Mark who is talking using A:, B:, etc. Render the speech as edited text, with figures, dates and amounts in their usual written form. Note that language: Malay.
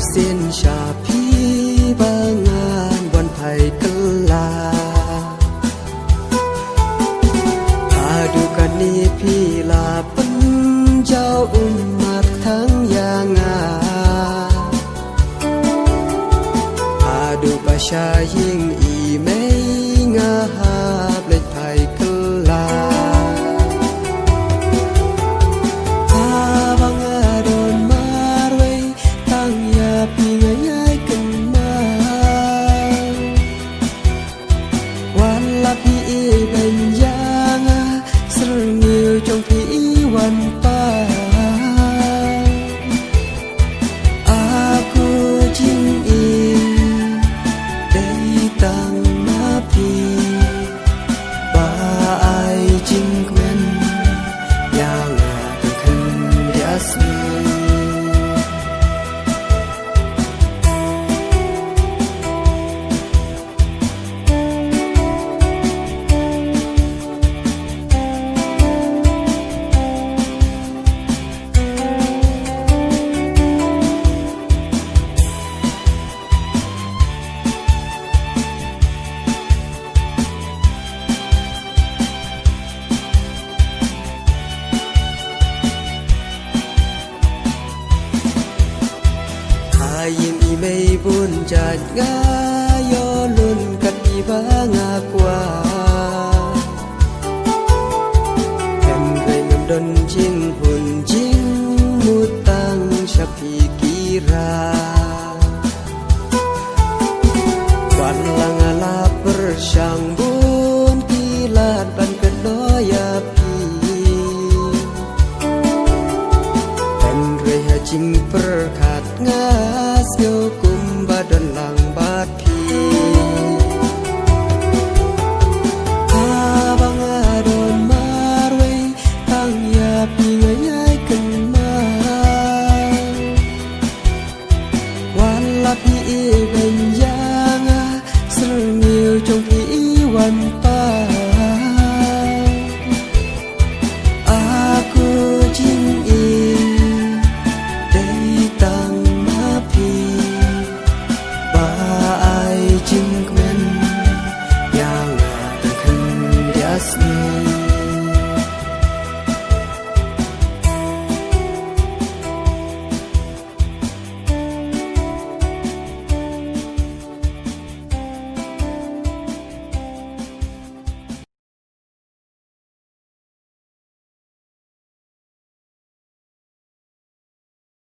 A: sin sha phi ba ngan wan phai kala adu kan ni phi la pen jau umat thang yang adu pasha ying i mei nga hab le phai kala trong khi wan pa aku jing in dei tang na pi ba ai jing kmen yang kan yasmi yin i mei bun jat ga yo lun kat i ba nga kwa kan rei ngam don jing hun jing mutang shapi kira wan lang ala persang bun kilat ban kedoya pi kan rei ha jing perkat nga yo kum badan lang bat pi abang adon marwe tang ya pi ngai kan ma wala pi ben yang serngil trong pi wan pa aku jing in dei tang jing kmen yang akan yasmi